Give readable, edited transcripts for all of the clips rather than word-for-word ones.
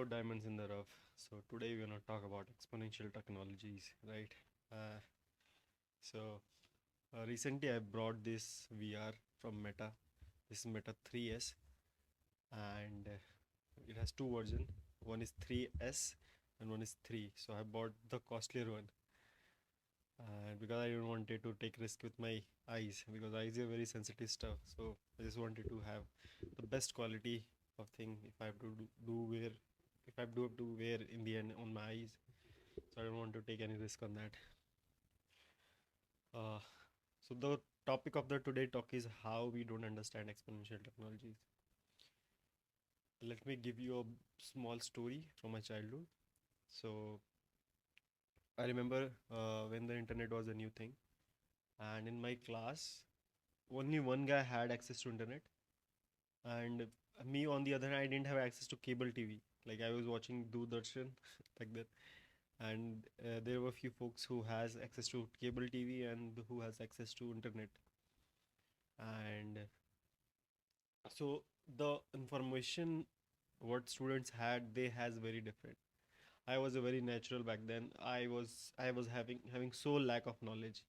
Hello, Diamonds in the Rough. So today we're gonna talk about exponential technologies, right? Uh, so recently I brought this VR from Meta. This is Meta 3S, and it has two versions. One is 3S and one is 3. So I bought the costlier one, because I didn't wanted to take risk with my eyes because eyes are very sensitive stuff. So I just wanted to have the best quality of thing if I have to wear, if I do have to wear in the end on my eyes. So I don't want to take any risk on that. Uh, so the topic of the today talk is how we don't understand exponential technologies. Let me give you a small story from my childhood. So I remember when the internet was a new thing, and in my class, only one guy had access to internet, and me on the other hand, I didn't have access to cable TV. Like I was watching Doordarshan like that, and there were few folks who has access to cable TV and who has access to internet. And so the information what students had, they has very different. I was a very natural back then. I was having so lack of knowledge.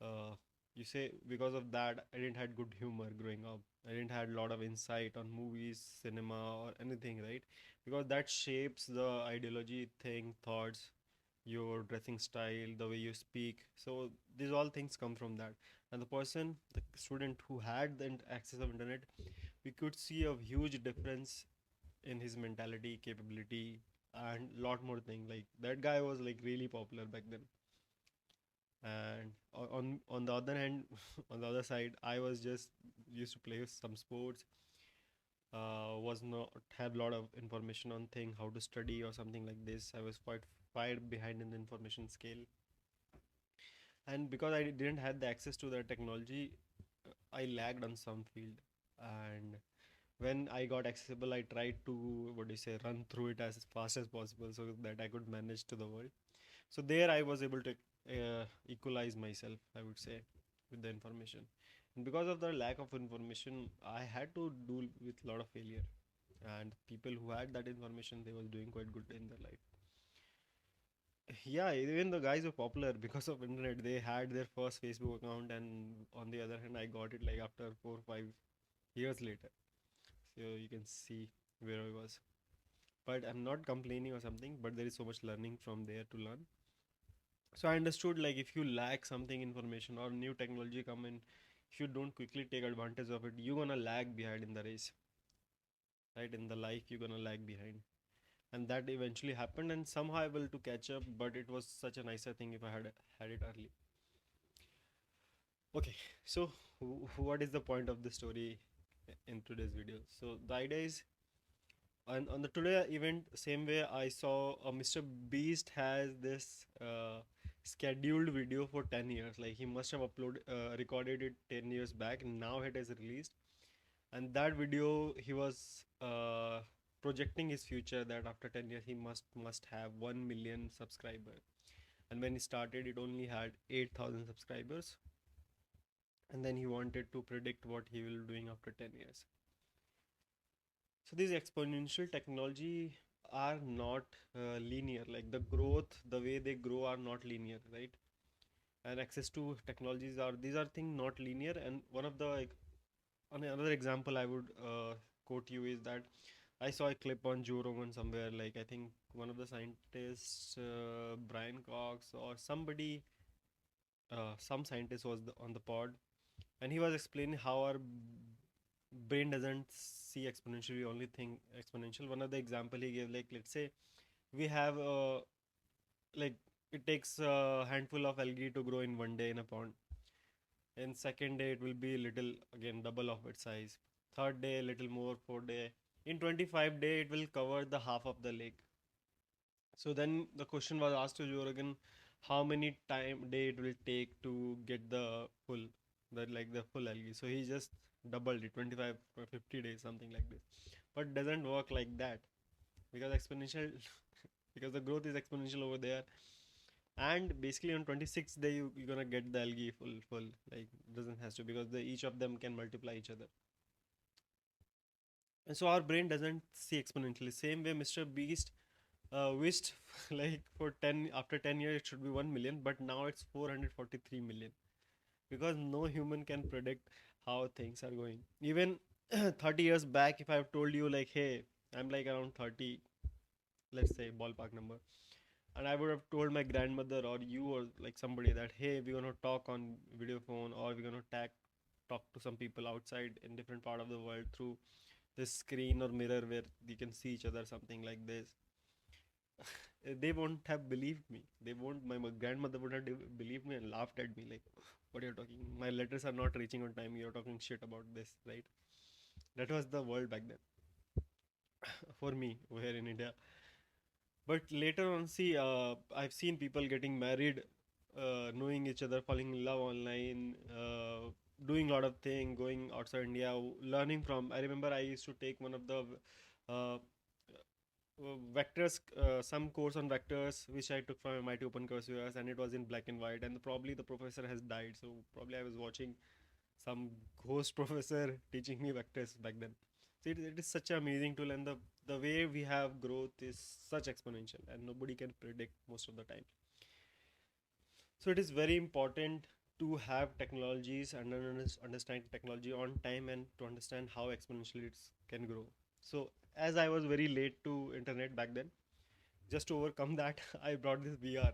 uh, you say because of that I didn't had good humor growing up. I didn't had a lot of insight on movies, cinema, or anything, right? Because that shapes the ideology, thing, thoughts, your dressing style, the way you speak. So these all things come from that. And the student who had the access of internet, we could see a huge difference in his mentality, capability, and lot more thing. Like that guy was like really popular back then. And on the other hand, on the other side, I was just used to play some sports. Was not have a lot of information on thing how to study or something like this. I was quite far behind in the information scale, and because I didn't have the access to the technology, I lagged on some field. And when I got accessible, I tried to, what do you say, run through it as fast as possible so that I could manage to the world. So there I was able to equalize myself, I would say, with the information. And because of the lack of information, I had to deal with a lot of failure. And people who had that information, they was doing quite good in their life. Yeah, even the guys were popular because of internet. They had their first Facebook account, and on the other hand, I got it like after 4 or 5 years later. So you can see where I was. But I'm not complaining or something, but there is so much learning from there to learn. So I understood, like, if you lack something information or new technology come in, if you don't quickly take advantage of it, you're gonna lag behind in the race, right? In the life, you're gonna lag behind. And that eventually happened, and somehow I able to catch up, but it was such a nicer thing if I had it early. Okay, so what is the point of the story in today's video? So the idea is, on the today event, same way I saw Mr. Beast has this scheduled video for 10 years. Like he must have recorded it 10 years back, and now it is released. And that video, he was projecting his future that after 10 years he must have 1 million subscriber. And when he started, it only had 8,000 subscribers. And then he wanted to predict what he will doing after 10 years. So these exponential technology are not linear. Like the growth, the way they grow are not linear, right? And access to technologies are, these are things not linear. And one of the, like, another example I would quote you is that I saw a clip on Joe Rogan somewhere. Like I think one of the scientists, Brian Cox or somebody, some scientist was on the pod, and he was explaining how our brain doesn't see exponential, we only think exponential. One of the example he gave, like, let's say we have like, it takes a handful of algae to grow in one day in a pond. In second day it will be little, again double of its size. Third day little more, fourth day, in 25 day it will cover the half of the lake. So then the question was asked to Joe Rogan, how many time day it will take to get the full, the full algae. So he just doubled it, 25 or 50 days, something like this. But doesn't work like that, because exponential because the growth is exponential over there. And basically on 26th day you're gonna get the algae full. Like doesn't has to, because each of them can multiply each other. And so our brain doesn't see exponentially. Same way Mr. Beast wished like for 10, after 10 years it should be 1 million, but now it's 443 million, because no human can predict how things are going. Even 30 years back, if I've told you like, hey, I'm like around 30, let's say ballpark number, and I would have told my grandmother or you or like somebody that, hey, we're gonna talk on video phone, or we're gonna talk to some people outside in different part of the world through this screen or mirror where you can see each other, something like this, they won't have believed me. They won't. My grandmother would have believed me and laughed at me like, "What you're talking? My letters are not reaching on time. You're talking shit about this, right?" That was the world back then for me over here in India. But later on, see, I've seen people getting married, knowing each other, falling in love online, doing a lot of things, going outside India, learning from. I remember I used to take one of the uh, vectors, some course on vectors, which I took from MIT Open Coursera, and it was in black and white. And probably the professor has died, so probably I was watching some ghost professor teaching me vectors back then. So it is such an amazing tool, and the way we have growth is such exponential, and nobody can predict most of the time. So it is very important to have technologies and understand technology on time, and to understand how exponentially it can grow. So as I was very late to internet back then, just to overcome that, I brought this VR,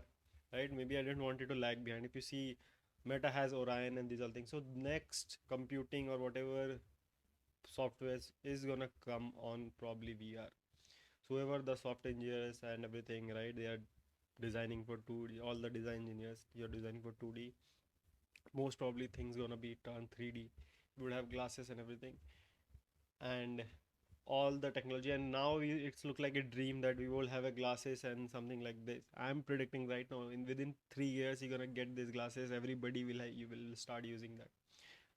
right? Maybe I didn't want it to lag behind. If you see, Meta has Orion and these all things. So next computing or whatever software is gonna come on probably VR. So whoever the software engineers and everything, right? They are designing for 2D. All the design engineers, you're designing for 2D. Most probably things gonna be turned 3D. You would have glasses and everything, and all the technology. And now it's look like a dream that we will have a glasses and something like this. I'm predicting right now, in within 3 years you're gonna get these glasses. Everybody will you will start using that.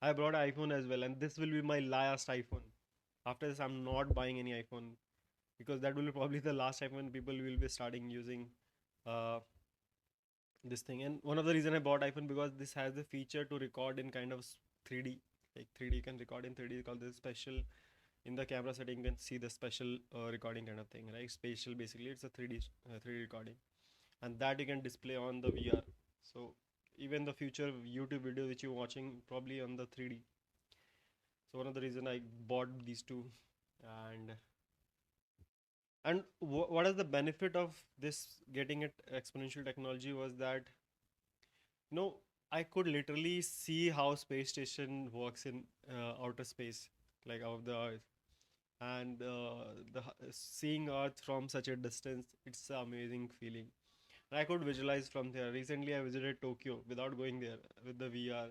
I brought an iPhone as well, and this will be my last iPhone. After this, I'm not buying any iPhone, because that will be probably the last time when people will be starting using uh, this thing. And one of the reason I bought iPhone, because this has the feature to record in kind of 3D, like 3D. You can record in 3D, called this special. In the camera setting you can see the special recording kind of thing, right? Spatial, basically it's a 3D recording, and that you can display on the VR. So even the future YouTube video which you're watching probably on the 3D. So one of the reason I bought these two. And what is the benefit of this getting it exponential technology was that, no, I could literally see how space station works in outer space, like out of the earth. And seeing earth from such a distance, it's an amazing feeling. And I could visualize from there. Recently I visited Tokyo without going there, with the VR,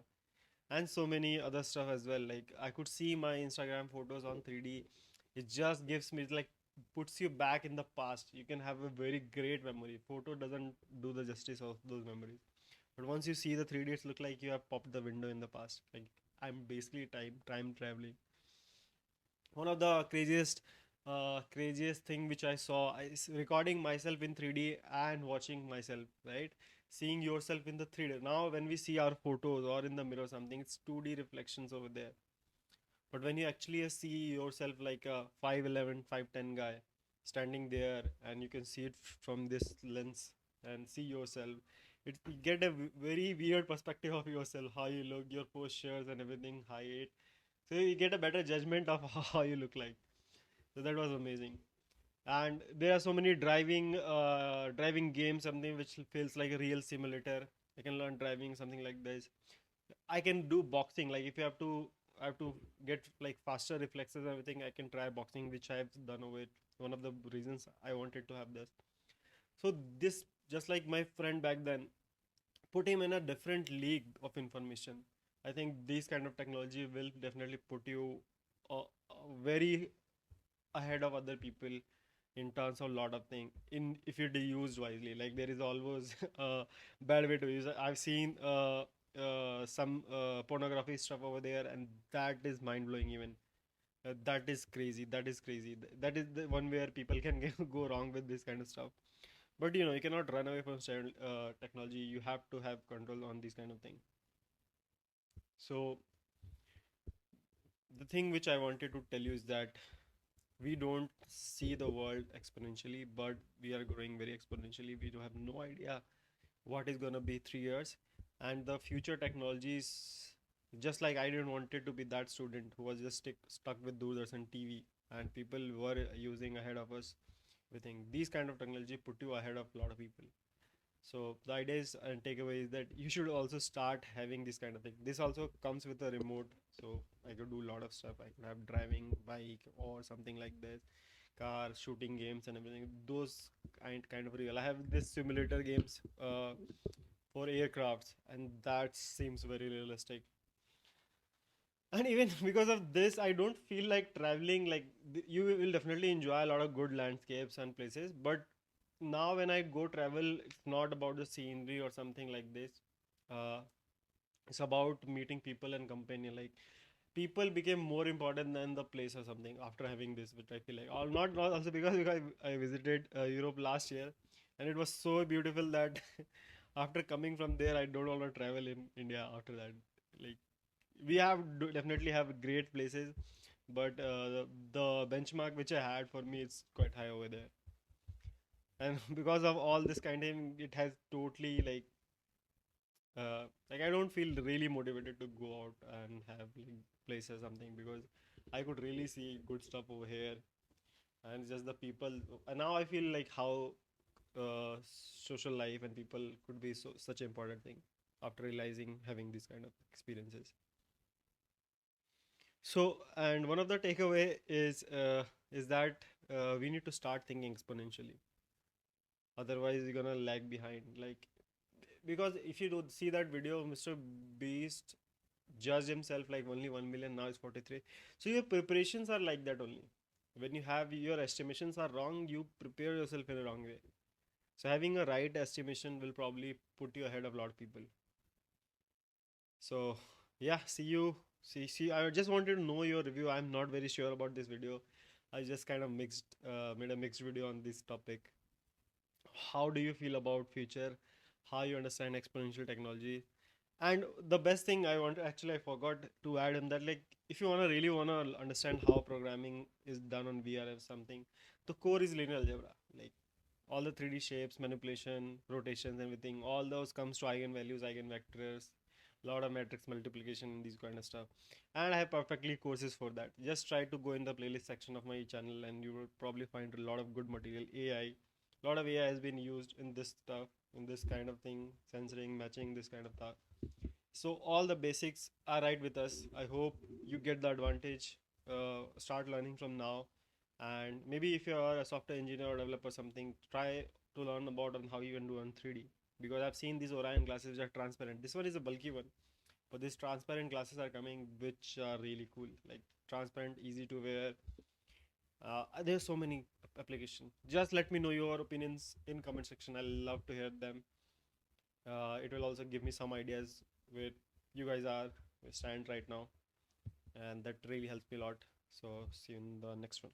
and so many other stuff as well. Like I could see my Instagram photos on 3D. It just gives me, like, puts you back in the past. You can have a very great memory. Photo doesn't do the justice of those memories, but once you see the 3D, it's look like you have popped the window in the past. Like I'm basically time traveling. One of the craziest thing which I saw is recording myself in 3D and watching myself, right? Seeing yourself in the 3D. Now when we see our photos or in the mirror or something, it's 2D reflections over there. But when you actually see yourself like a 5'11", 5'10" guy standing there, and you can see it from this lens and see yourself, you get a very weird perspective of yourself, how you look, your postures and everything, height. So you get a better judgment of how you look like. So that was amazing. And there are so many driving games, something which feels like a real simulator. I can learn driving, something like this. I can do boxing. Like if you have to, I have to get like faster reflexes and everything, I can try boxing, which I have done over it. One of the reasons I wanted to have this. So this, just like my friend back then, put him in a different league of information. I think this kind of technology will definitely put you very ahead of other people in terms of a lot of things, in if it is used wisely. Like there is always a bad way to use it. I've seen some pornography stuff over there, and that is mind-blowing. Even that is crazy. That is crazy. That is the one where people can go wrong with this kind of stuff. But you cannot run away from technology. You have to have control on these kind of thing. So the thing which I wanted to tell you is that we don't see the world exponentially, but we are growing very exponentially. We do have no idea what is gonna be 3 years, and the future technologies. Just like I didn't wanted to be that student who was just stuck with Doordarshan TV, and people were using ahead of us. We think these kind of technology put you ahead of a lot of people. So the idea is and takeaway is that you should also start having this kind of thing. This also comes with a remote, so I could do a lot of stuff. I could have driving, bike, or something like this, car, shooting games, and everything. Those kind of real. I have this simulator games for aircrafts, and that seems very realistic. And even because of this, I don't feel like traveling. Like you will definitely enjoy a lot of good landscapes and places, but now when I go travel, it's not about the scenery or something like this. Uh, it's about meeting people and company. Like people became more important than the place or something after having this, which I feel like. Or not also because I visited Europe last year, and it was so beautiful that after coming from there, I don't want to travel in India after that. Like we definitely have great places, but the benchmark which I had for me it's quite high over there, and because of all this kind of it has totally like I don't feel really motivated to go out and have like places or something because I could really see good stuff over here, and it's just the people. And now I feel like how social life and people could be such an important thing after realizing having these kind of experiences. So, and one of the takeaway is that we need to start thinking exponentially. Otherwise, you're gonna lag behind. Like because if you do see that video of Mr. Beast judged himself like only 1 million, now it's 43. So your preparations are like that only. When you have your estimations are wrong, you prepare yourself in a wrong way. So having a right estimation will probably put you ahead of a lot of people. So yeah, see you. See. I just wanted to know your review. I'm not very sure about this video. I just kind of made a mixed video on this topic. How do you feel about future? How you understand exponential technology? And the best thing I want actually I forgot to add in that like if you wanna understand how programming is done on VR or something, the core is linear algebra. Like all the 3D shapes, manipulation, rotations, everything, all those comes to eigenvalues, eigenvectors, lot of matrix multiplication, these kind of stuff. And I have perfectly courses for that. Just try to go in the playlist section of my channel and you will probably find a lot of good material. AI, a lot of AI has been used in this stuff, in this kind of thing, censoring, matching, this kind of stuff. So all the basics are right with us. I hope you get the advantage. Start learning from now, and maybe if you are a software engineer or developer, something try to learn about on how you can do on 3D. Because I've seen these Orion glasses which are transparent. This one is a bulky one, but these transparent glasses are coming, which are really cool. Like transparent, easy to wear. There's so many applications. Just let me know your opinions in comment section. I love to hear them. It will also give me some ideas where you guys are stand right now, and that really helps me a lot. So see you in the next one.